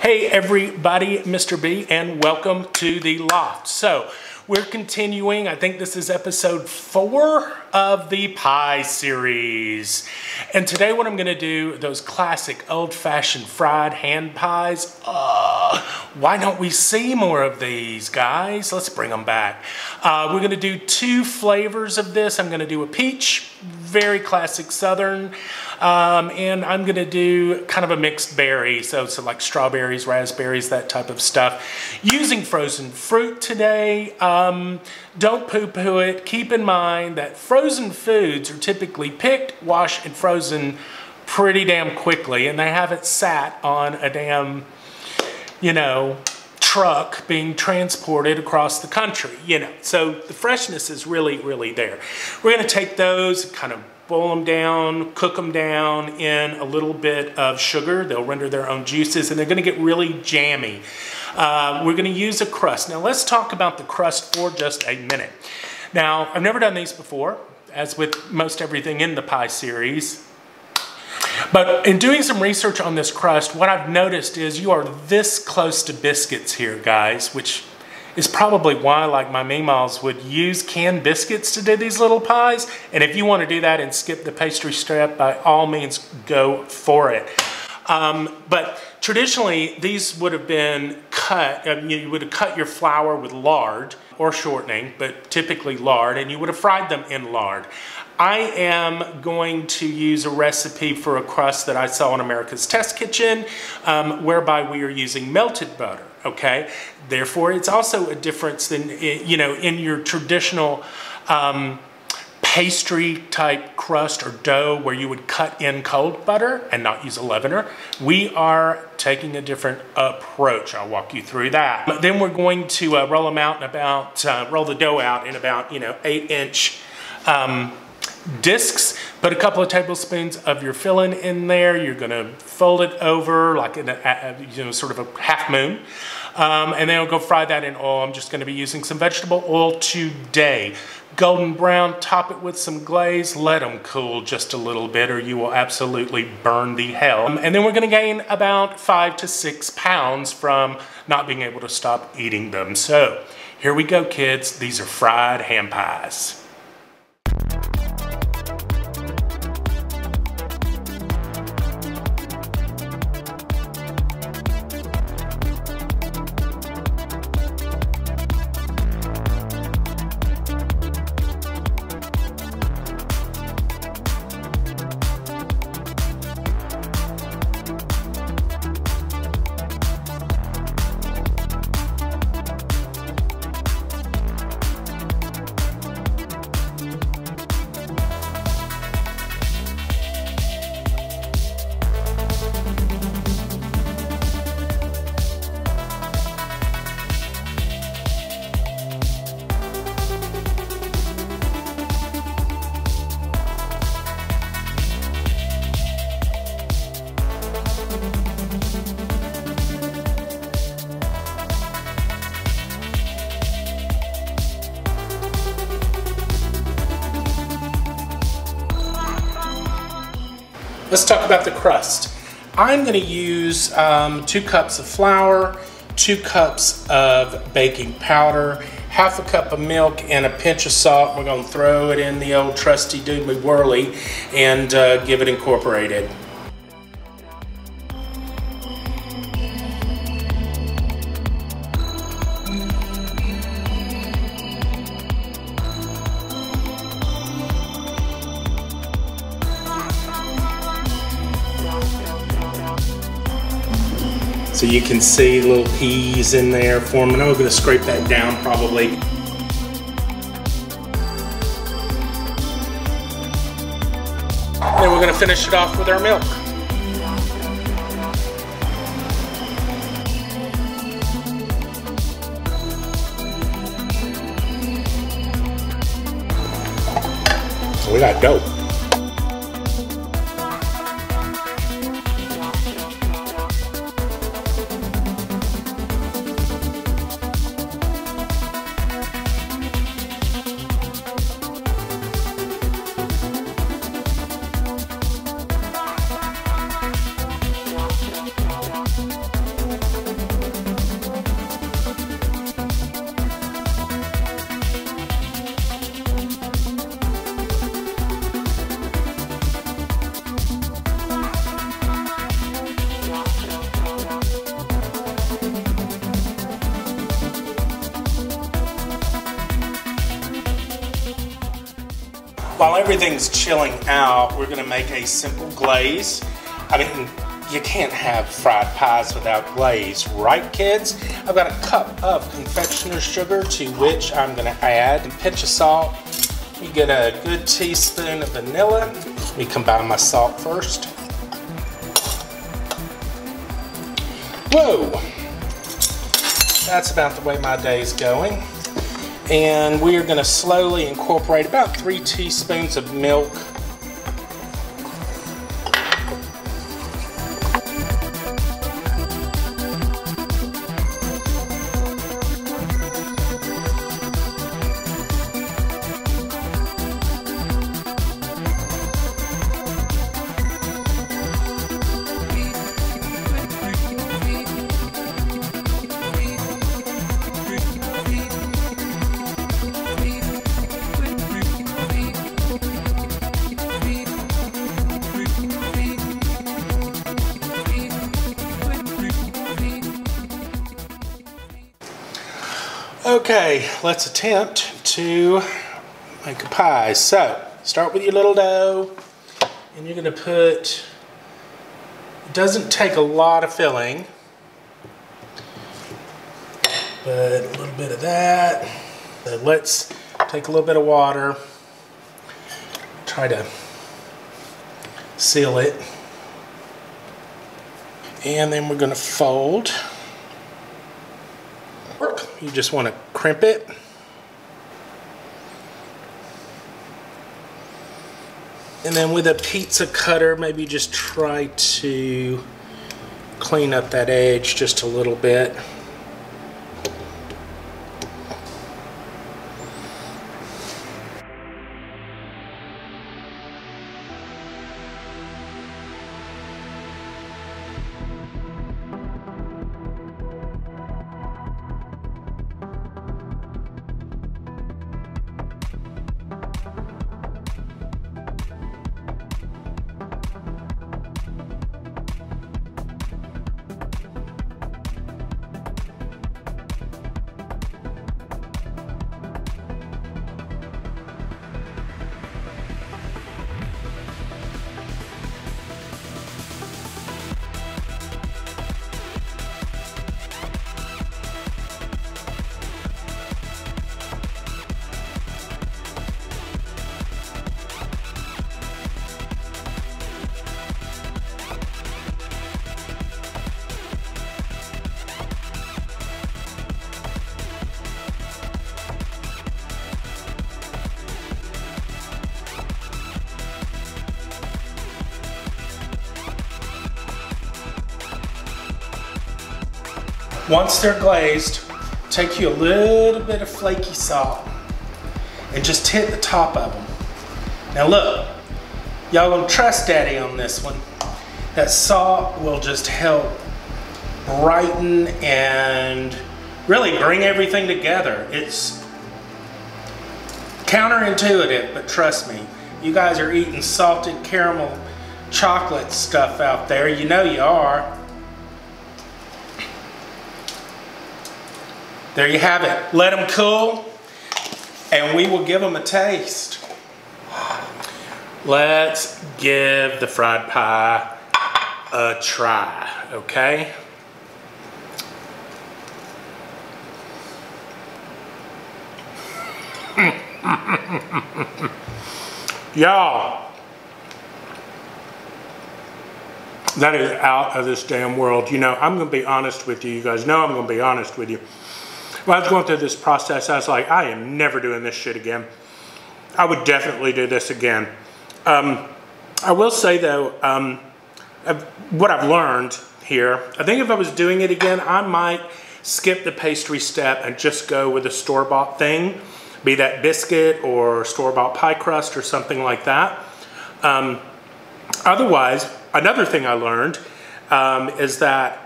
Hey everybody, Mr. B, and welcome to the Loft. So we're continuing, I think this is episode 4 of the pie series. And today what I'm gonna do, those classic old-fashioned fried hand pies. Why don't we see more of these, guys? Let's bring them back. We're gonna do 2 flavors of this. I'm gonna do a peach, very classic Southern, and I'm gonna do kind of a mixed berry, so like strawberries, raspberries, that type of stuff. Using frozen fruit today. Don't poo-poo it. Keep in mind that frozen foods are typically picked, washed, and frozen pretty damn quickly, and they haven't sat on a damn, truck being transported across the country, So the freshness is really, really there. We're gonna take those, kind of boil them down, cook them down in a little bit of sugar. They'll render their own juices, and they're gonna get really jammy. We're gonna use a crust. Now let's talk about the crust for just a minute. Now, I've never done these before, as with most everything in the pie series. But in doing some research on this crust, what I've noticed is you are this close to biscuits here, guys, which is probably why, like, my meemaws would use canned biscuits to do these little pies. And if you want to do that and skip the pastry step, by all means, go for it. But traditionally, these would have been cut, you would have cut your flour with lard or shortening, but typically lard, and you would have fried them in lard. I am going to use a recipe for a crust that I saw in America's Test Kitchen, whereby we are using melted butter, okay? Therefore, it's also a difference than, in your traditional pastry type crust or dough where you would cut in cold butter and not use a leavener. We are taking a different approach. I'll walk you through that. But then we're going to roll them out in about, roll the dough out in about, 8-inch discs. Put a couple of tablespoons of your filling in there. You're gonna fold it over like in a, sort of a half moon. And then I'll go fry that in oil. I'm just gonna be using some vegetable oil today. Golden brown, top it with some glaze, let them cool just a little bit or you will absolutely burn the hell. And then we're gonna gain about 5 to 6 pounds from not being able to stop eating them. So here we go, kids. These are fried ham pies. Let's talk about the crust. I'm gonna use 2 cups of flour, 2 cups of baking powder, half a cup of milk, and a pinch of salt. We're gonna throw it in the old trusty doodly whirly and give it incorporated. So you can see little peas in there forming. I'm gonna scrape that down probably. Then we're gonna finish it off with our milk. So we got dough. While everything's chilling out, we're gonna make a simple glaze. I mean, you can't have fried pies without glaze, right kids? I've got a cup of confectioner's sugar to which I'm gonna add a pinch of salt. You get a good teaspoon of vanilla. Let me combine my salt first. Whoa! That's about the way my day's going. And we are gonna slowly incorporate about 3 teaspoons of milk. Okay, let's attempt to make a pie. So, start with your little dough, and you're gonna put, it doesn't take a lot of filling, but a little bit of that. So let's take a little bit of water, try to seal it, and then we're gonna fold. You just want to crimp it. And then with a pizza cutter, maybe just try to clean up that edge just a little bit. Once they're glazed, take you a little bit of flaky salt and just hit the top of them. Now look, y'all gonna trust Daddy on this one. That salt will just help brighten and really bring everything together. It's counterintuitive, but trust me, you guys are eating salted caramel chocolate stuff out there. You know you are. There you have it. Let them cool, and we will give them a taste. Let's give the fried pie a try, okay? Y'all, that is out of this damn world. You know, I'm going to be honest with you. You guys know I'm going to be honest with you. When I was going through this process, I was like, I am never doing this shit again. I would definitely do this again. I will say though, what I've learned here, I think if I was doing it again, I might skip the pastry step and just go with a store-bought thing, be that biscuit or store-bought pie crust or something like that. Otherwise, another thing I learned is that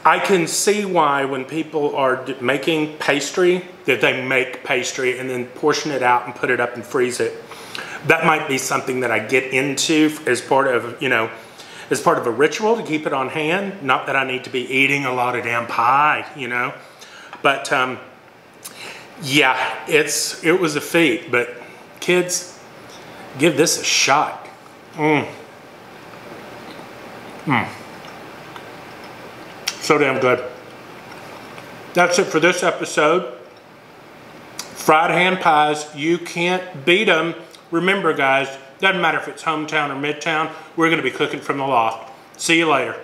I can see why when people are making pastry, that they make pastry and then portion it out and put it up and freeze it. That might be something that I get into as part of, you know, as part of a ritual to keep it on hand. Not that I need to be eating a lot of damn pie, you know. But yeah, it was a feat. But kids, Give this a shot. So damn good. That's it for this episode. Fried hand pies, you can't beat them. Remember guys, doesn't matter if it's hometown or midtown, we're gonna be cooking from the loft. See you later.